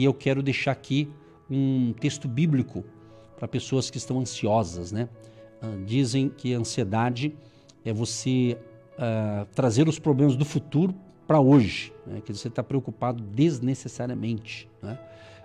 E eu quero deixar aqui um texto bíblico para pessoas que estão ansiosas, né? Dizem que a ansiedade é você trazer os problemas do futuro para hoje, né? Que você está preocupado desnecessariamente, né?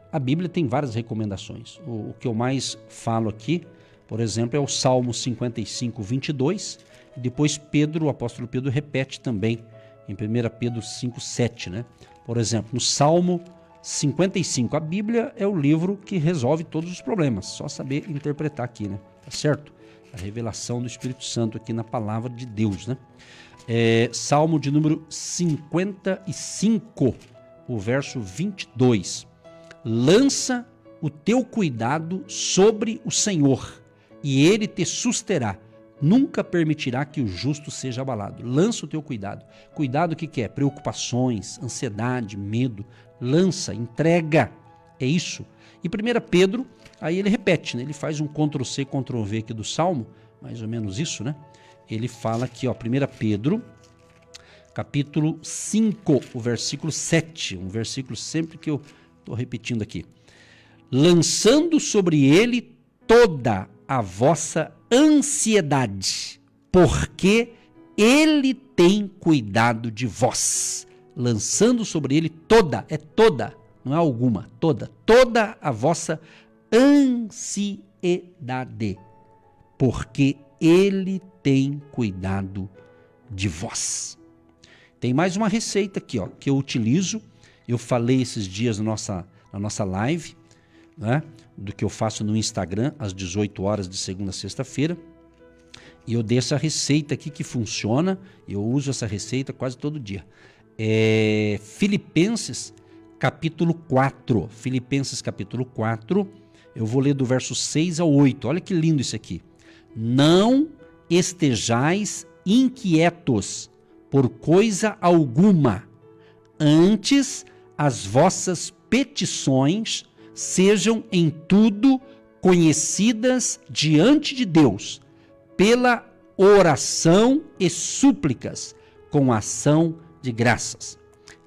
A Bíblia tem várias recomendações. O que eu mais falo aqui, por exemplo, é o Salmo 55, 22, e depois o apóstolo Pedro repete também em 1 Pedro 5, 7, né? Por exemplo, no Salmo 55, a Bíblia é o livro que resolve todos os problemas, só saber interpretar aqui, né? Tá certo? A revelação do Espírito Santo aqui na palavra de Deus, né? Salmo de número 55, o verso 22. Lança o teu cuidado sobre o Senhor, e ele te susterá. Nunca permitirá que o justo seja abalado. Lança o teu cuidado. Cuidado o que é? Preocupações, ansiedade, medo. Lança, entrega. É isso. E 1 Pedro, aí ele repete, né? Ele faz um Ctrl+C, Ctrl+V aqui do Salmo, mais ou menos isso, né? Ele fala aqui, ó, 1 Pedro, capítulo 5, o versículo 7. Um versículo sempre que eu estou repetindo aqui. Lançando sobre ele toda a vossa ansiedade, porque ele tem cuidado de vós. Lançando sobre ele toda, não é alguma, toda a vossa ansiedade, porque ele tem cuidado de vós. Tem mais uma receita aqui, ó, que eu utilizo. Eu falei esses dias na nossa live, né, do que eu faço no Instagram às 18 horas de segunda a sexta-feira. E eu dei essa receita aqui que funciona. Eu uso essa receita quase todo dia. Filipenses capítulo 4. Filipenses capítulo 4. Eu vou ler do verso 6 ao 8. Olha que lindo isso aqui. Não estejais inquietos por coisa alguma. Antes, as vossas petições sejam em tudo conhecidas diante de Deus, pela oração e súplicas, com ação de graças.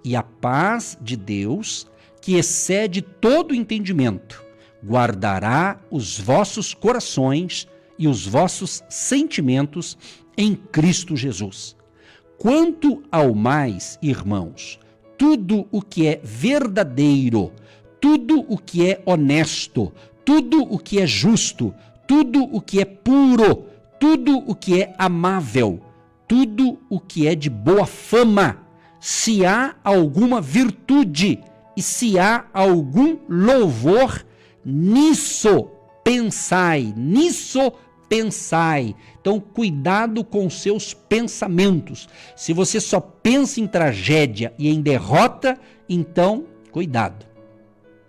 E a paz de Deus, que excede todo entendimento, guardará os vossos corações e os vossos sentimentos em Cristo Jesus. Quanto ao mais, irmãos, tudo o que é verdadeiro, tudo o que é honesto, tudo o que é justo, tudo o que é puro, tudo o que é amável, tudo o que é de boa fama, se há alguma virtude e se há algum louvor, nisso pensai. Então, cuidado com os seus pensamentos. Se você só pensa em tragédia e em derrota, então, cuidado.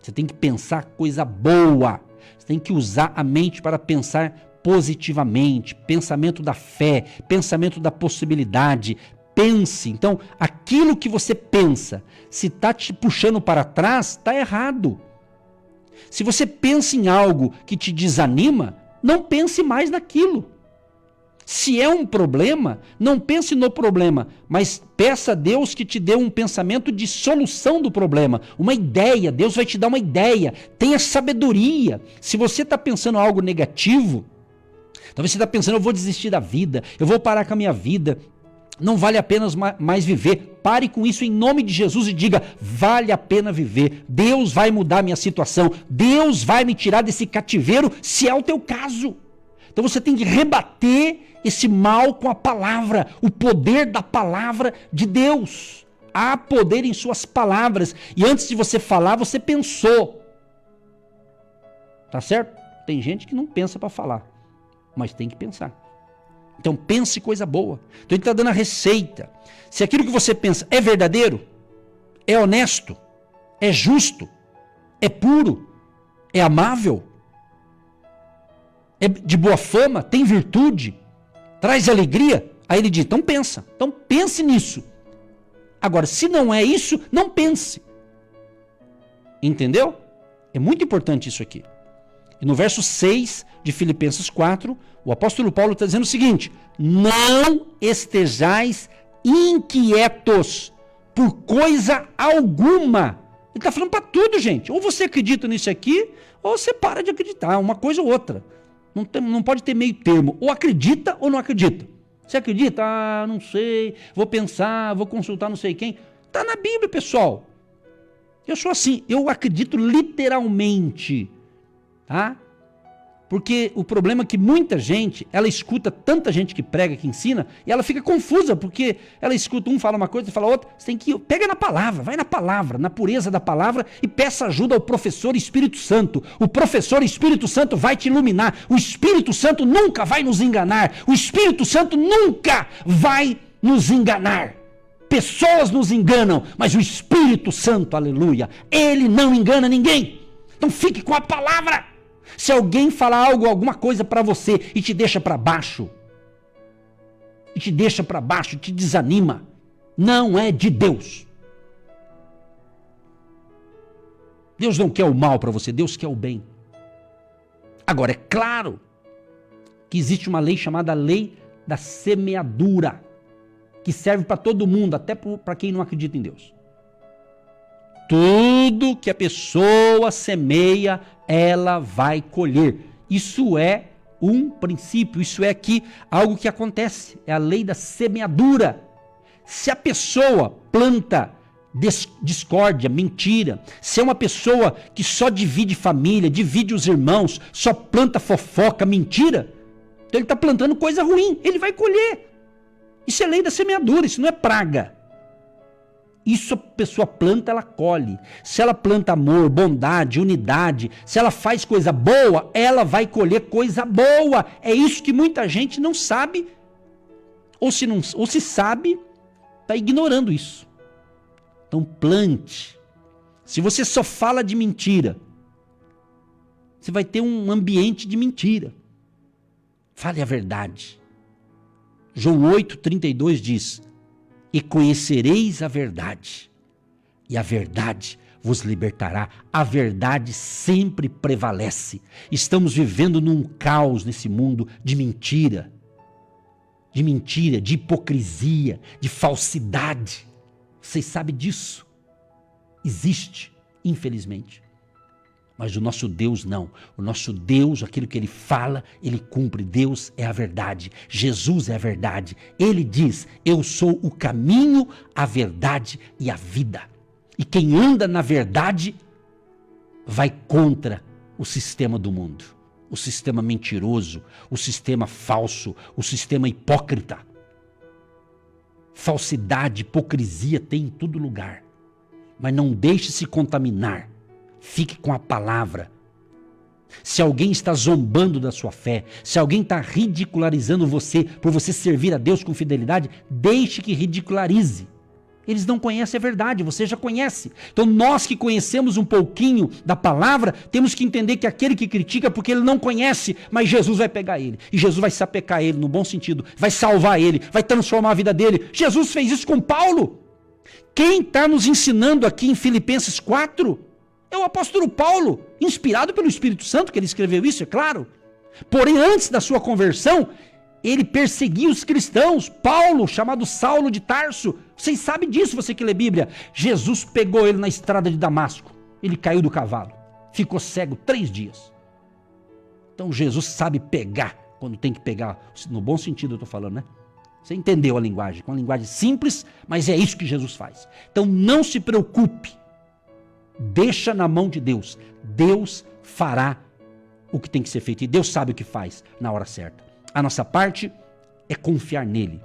Você tem que pensar coisa boa. Você tem que usar a mente para pensar positivamente. Pensamento da fé, pensamento da possibilidade. Pense. Então, aquilo que você pensa, se está te puxando para trás, está errado. Se você pensa em algo que te desanima, não pense mais naquilo. Se é um problema, não pense no problema, mas peça a Deus que te dê um pensamento de solução do problema, uma ideia. Deus vai te dar uma ideia. Tenha sabedoria. Se você está pensando algo negativo, talvez você está pensando, eu vou desistir da vida, eu vou parar com a minha vida, não vale a pena mais viver. Pare com isso em nome de Jesus e diga, vale a pena viver. Deus vai mudar a minha situação. Deus vai me tirar desse cativeiro, se é o teu caso. Então você tem que rebater esse mal com a palavra, o poder da palavra de Deus. Há poder em suas palavras. E antes de você falar, você pensou. Tá certo? Tem gente que não pensa para falar, mas tem que pensar. Então pense coisa boa. Então ele está dando a receita. Se aquilo que você pensa é verdadeiro, é honesto, é justo, é puro, é amável, é de boa fama, tem virtude, traz alegria, aí ele diz, então pensa. Então pense nisso. Agora, se não é isso, não pense. Entendeu? É muito importante isso aqui. E no verso 6 de Filipenses 4, o apóstolo Paulo está dizendo o seguinte, não estejais inquietos por coisa alguma. está falando para tudo, gente. Ou você acredita nisso aqui, ou você para de acreditar. Uma coisa ou outra. Não pode ter meio termo. Ou acredita ou não acredita. Você acredita? Ah, não sei. Vou pensar, vou consultar não sei quem. Está na Bíblia, pessoal. Eu sou assim. Eu acredito literalmente. Tá? Porque o problema é que muita gente, ela escuta tanta gente que prega, que ensina, e ela fica confusa, porque ela escuta um fala uma coisa e fala outra. Você tem que ir, pega na palavra, vai na palavra, na pureza da palavra e peça ajuda ao professor Espírito Santo. O professor Espírito Santo vai te iluminar. O Espírito Santo nunca vai nos enganar. O Espírito Santo nunca vai nos enganar. Pessoas nos enganam, mas o Espírito Santo, aleluia, ele não engana ninguém. Então fique com a palavra. Se alguém falar alguma coisa para você e te deixa para baixo, te desanima, não é de Deus. Deus não quer o mal para você, Deus quer o bem. Agora, é claro que existe uma lei chamada lei da semeadura, que serve para todo mundo, até para quem não acredita em Deus. Tudo que a pessoa semeia, ela vai colher. Isso é um princípio, isso é aqui algo que acontece, é a lei da semeadura. Se a pessoa planta discórdia, mentira, se é uma pessoa que só divide família, divide os irmãos, só planta fofoca, mentira, então ele está plantando coisa ruim, ele vai colher. Isso é lei da semeadura, isso não é praga. Isso a pessoa planta, ela colhe. Se ela planta amor, bondade, unidade, se ela faz coisa boa, ela vai colher coisa boa. É isso que muita gente não sabe, ou se sabe, está ignorando isso. Então plante. Se você só fala de mentira, você vai ter um ambiente de mentira. Fale a verdade. João 8,32 diz: e conhecereis a verdade, e a verdade vos libertará. A verdade sempre prevalece. Estamos vivendo num caos nesse mundo de mentira, de hipocrisia, de falsidade. Vocês sabem disso? Existe, infelizmente. Mas o nosso Deus não. O nosso Deus, aquilo que Ele fala, Ele cumpre. Deus é a verdade. Jesus é a verdade. Ele diz: eu sou o caminho, a verdade e a vida. E quem anda na verdade vai contra o sistema do mundo. O sistema mentiroso, o sistema falso, o sistema hipócrita. Falsidade, hipocrisia tem em todo lugar. Mas não deixe se contaminar. Fique com a palavra. Se alguém está zombando da sua fé, se alguém está ridicularizando você por você servir a Deus com fidelidade, deixe que ridicularize. Eles não conhecem a verdade, você já conhece. Então nós que conhecemos um pouquinho da palavra, temos que entender que aquele que critica porque ele não conhece, mas Jesus vai pegar ele. E Jesus vai sapecar ele no bom sentido, vai salvar ele, vai transformar a vida dele. Jesus fez isso com Paulo. Quem está nos ensinando aqui em Filipenses 4 é o apóstolo Paulo, inspirado pelo Espírito Santo, que ele escreveu isso, é claro. Porém, antes da sua conversão, ele perseguia os cristãos. Paulo, chamado Saulo de Tarso, vocês sabem disso, você que lê Bíblia. Jesus pegou ele na estrada de Damasco. Ele caiu do cavalo, ficou cego 3 dias. Então Jesus sabe pegar, quando tem que pegar, no bom sentido eu estou falando, né? Você entendeu a linguagem, com uma linguagem simples, mas é isso que Jesus faz. Então não se preocupe. Deixa na mão de Deus. Deus fará o que tem que ser feito. E Deus sabe o que faz na hora certa. A nossa parte é confiar nele.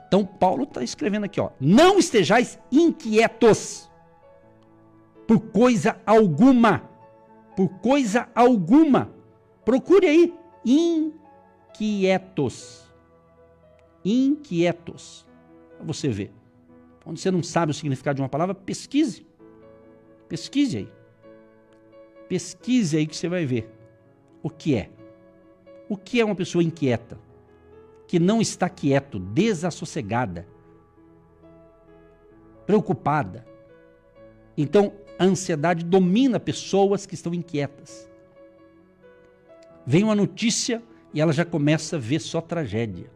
Então Paulo está escrevendo aqui, ó: não estejais inquietos por coisa alguma. Por coisa alguma. Procure aí. Inquietos. Inquietos. Para você ver. Quando você não sabe o significado de uma palavra, pesquise. Pesquise aí. Pesquise aí que você vai ver o que é. O que é uma pessoa inquieta? Que não está quieto, desassossegada, preocupada. Então, a ansiedade domina pessoas que estão inquietas. Vem uma notícia e ela já começa a ver só tragédia.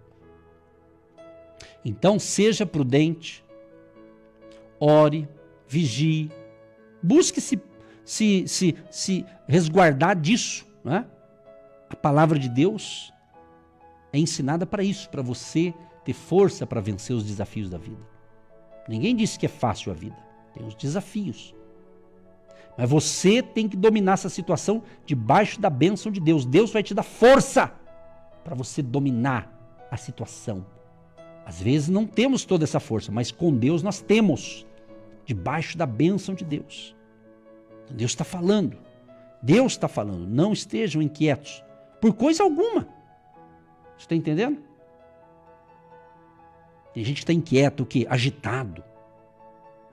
Então, seja prudente, ore, vigie, Busque se resguardar disso, né? A palavra de Deus é ensinada para isso, para você ter força para vencer os desafios da vida. Ninguém disse que é fácil a vida, tem os desafios. Mas você tem que dominar essa situação debaixo da bênção de Deus. Deus vai te dar força para você dominar a situação. Às vezes não temos toda essa força, mas com Deus nós temos, debaixo da bênção de Deus. Deus está falando. Deus está falando. Não estejam inquietos por coisa alguma. Você está entendendo? Tem gente que está inquieto, o quê? Agitado.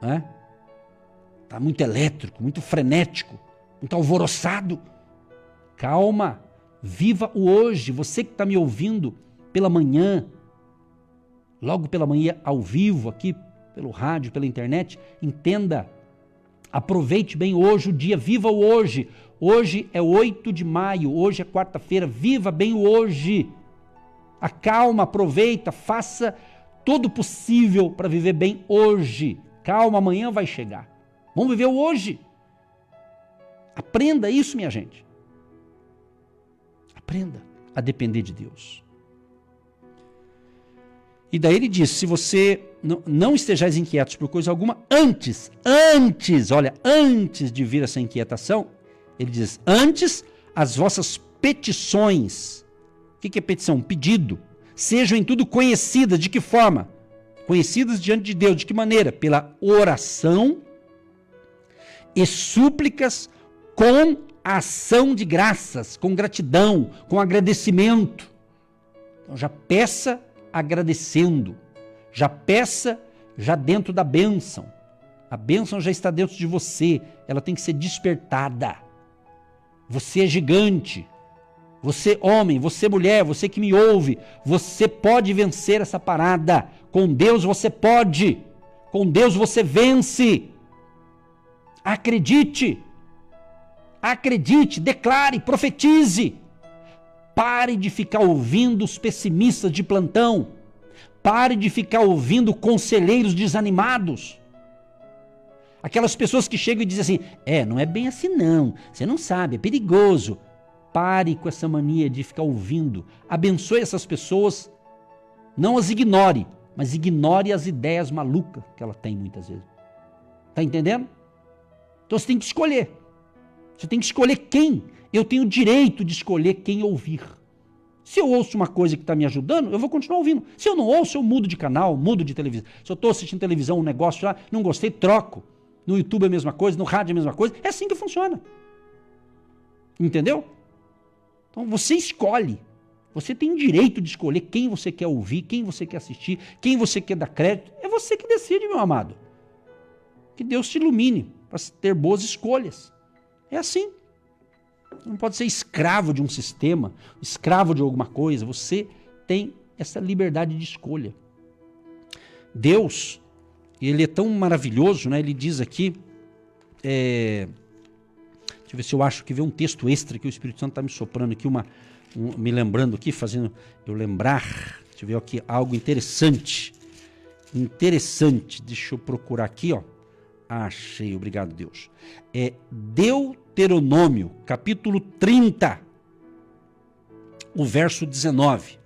Né? Está muito elétrico, muito frenético, muito alvoroçado. Calma. Viva o hoje. Você que está me ouvindo pela manhã, logo pela manhã ao vivo, aqui pelo rádio, pela internet, entenda. Aproveite bem hoje o dia, viva o hoje. Hoje é 8 de maio, hoje é quarta-feira, viva bem o hoje. Acalma, aproveita, faça todo o possível para viver bem hoje. Calma, amanhã vai chegar. Vamos viver o hoje. Aprenda isso, minha gente. Aprenda a depender de Deus. E daí ele diz, se você não estejais inquietos por coisa alguma, antes de vir essa inquietação, ele diz, antes as vossas petições, o que é petição? Pedido, sejam em tudo conhecidas, de que forma? Conhecidas diante de Deus, de que maneira? Pela oração e súplicas com ação de graças, com gratidão, com agradecimento. Então já peça agradecendo, já peça já dentro da bênção. A bênção já está dentro de você, ela tem que ser despertada. Você é gigante, você homem, você mulher, você que me ouve, você pode vencer essa parada. Com Deus você pode, com Deus você vence. Acredite, declare, profetize. Pare de ficar ouvindo os pessimistas de plantão. Pare de ficar ouvindo conselheiros desanimados. Aquelas pessoas que chegam e dizem assim, não é bem assim não, você não sabe, é perigoso. Pare com essa mania de ficar ouvindo. Abençoe essas pessoas, não as ignore, mas ignore as ideias malucas que ela tem muitas vezes. Está entendendo? Então você tem que escolher. Você tem que escolher quem. Eu tenho o direito de escolher quem ouvir. Se eu ouço uma coisa que está me ajudando, eu vou continuar ouvindo. Se eu não ouço, eu mudo de canal, mudo de televisão. Se eu estou assistindo televisão, um negócio lá, não gostei, troco. No YouTube é a mesma coisa, no rádio é a mesma coisa. É assim que funciona. Entendeu? Então você escolhe. Você tem o direito de escolher quem você quer ouvir, quem você quer assistir, quem você quer dar crédito. É você que decide, meu amado. Que Deus te ilumine para ter boas escolhas. É assim. Você não pode ser escravo de um sistema, escravo de alguma coisa. Você tem essa liberdade de escolha. Deus, ele é tão maravilhoso, né? Ele diz aqui, deixa eu ver se eu acho que vê um texto extra que o Espírito Santo está me soprando aqui, me lembrando aqui, fazendo eu lembrar. Deixa eu ver aqui algo interessante. Deixa eu procurar aqui, ó. Achei, obrigado Deus. Deuteronômio, capítulo 30, o verso 19.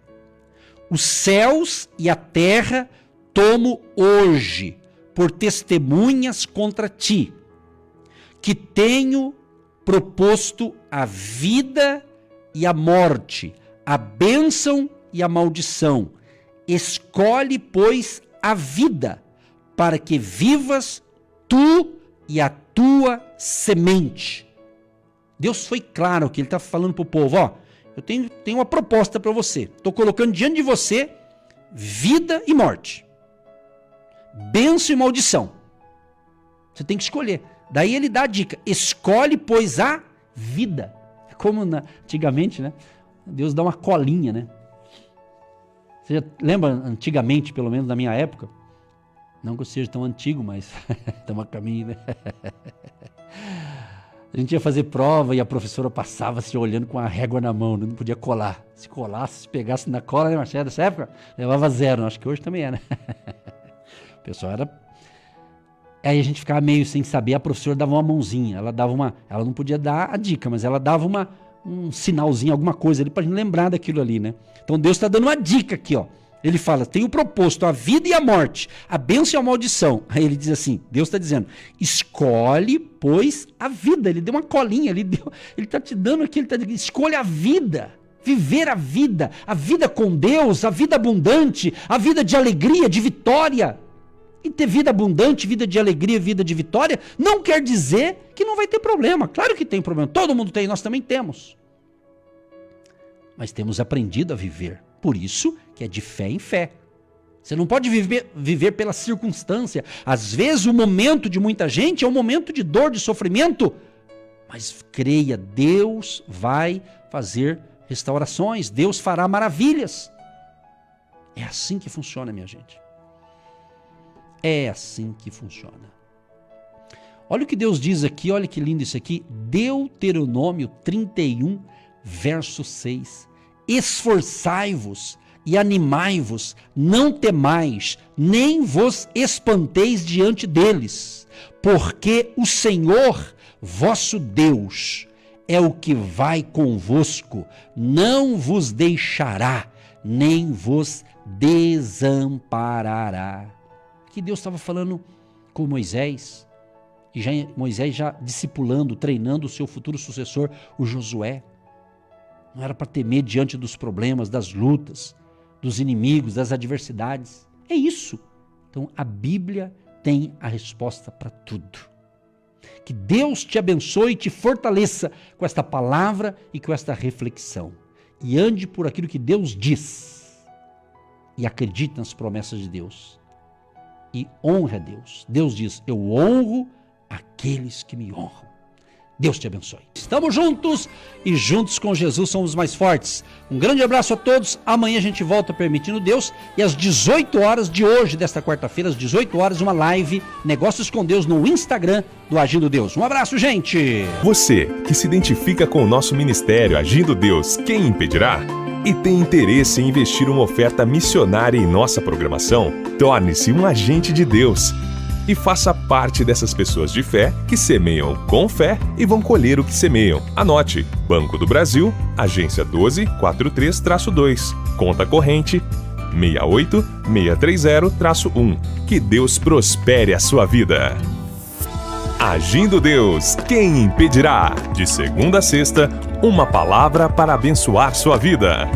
Os céus e a terra tomo hoje por testemunhas contra ti, que tenho proposto a vida e a morte, a bênção e a maldição. Escolhe, pois, a vida, para que vivas tu e a tua semente. Deus foi claro que ele está falando para o povo, ó, eu tenho uma proposta para você, estou colocando diante de você vida e morte, bênção e maldição, você tem que escolher. Daí ele dá a dica, escolhe pois a vida, como antigamente, né? Deus dá uma colinha, né? Você já lembra antigamente, pelo menos na minha época, não que eu seja tão antigo, mas estamos a caminho, né? A gente ia fazer prova e a professora passava se olhando com a régua na mão, não podia colar. Se colasse, se pegasse na cola, né, Marcelo? Dessa época, levava 0. Acho que hoje também é, né? O pessoal Aí a gente ficava meio sem saber, a professora dava uma mãozinha, ela não podia dar a dica, mas ela dava um sinalzinho, alguma coisa ali pra gente lembrar daquilo ali, né? Então Deus está dando uma dica aqui, ó. Ele fala, tenho proposto a vida e a morte, a bênção e a maldição. Aí ele diz assim, Deus está dizendo, escolhe, pois, a vida. Ele deu uma colinha, ele está te dando aqui, ele está dizendo, escolha a vida, viver a vida com Deus, a vida abundante, a vida de alegria, de vitória. E ter vida abundante, vida de alegria, vida de vitória, não quer dizer que não vai ter problema. Claro que tem problema, todo mundo tem, nós também temos. Mas temos aprendido a viver. Por isso que é de fé em fé. Você não pode viver pela circunstância. Às vezes o momento de muita gente é um momento de dor, de sofrimento. Mas creia, Deus vai fazer restaurações. Deus fará maravilhas. É assim que funciona, minha gente. É assim que funciona. Olha o que Deus diz aqui, olha que lindo isso aqui. Deuteronômio 31, verso 6. Esforçai-vos e animai-vos, não temais, nem vos espanteis diante deles, porque o Senhor, vosso Deus, é o que vai convosco, não vos deixará, nem vos desamparará. Que Deus estava falando com Moisés, e Moisés já discipulando, treinando o seu futuro sucessor, o Josué. Não era para temer diante dos problemas, das lutas, dos inimigos, das adversidades. É isso. Então a Bíblia tem a resposta para tudo. Que Deus te abençoe e te fortaleça com esta palavra e com esta reflexão. E ande por aquilo que Deus diz. E acredite nas promessas de Deus. E honre a Deus. Deus diz, eu honro aqueles que me honram. Deus te abençoe. Estamos juntos e juntos com Jesus somos mais fortes. Um grande abraço a todos. Amanhã a gente volta, permitindo Deus. E às 18 horas de hoje, desta quarta-feira, às 18 horas, uma live Negócios com Deus no Instagram do Agindo Deus. Um abraço, gente. Você que se identifica com o nosso ministério Agindo Deus, quem impedirá? E tem interesse em investir uma oferta missionária em nossa programação? Torne-se um agente de Deus e faça parte dessas pessoas de fé que semeiam com fé e vão colher o que semeiam. Anote: Banco do Brasil, agência 1243-2, conta corrente 68630-1. Que Deus prospere a sua vida. Agindo Deus, quem impedirá? De segunda a sexta, uma palavra para abençoar sua vida.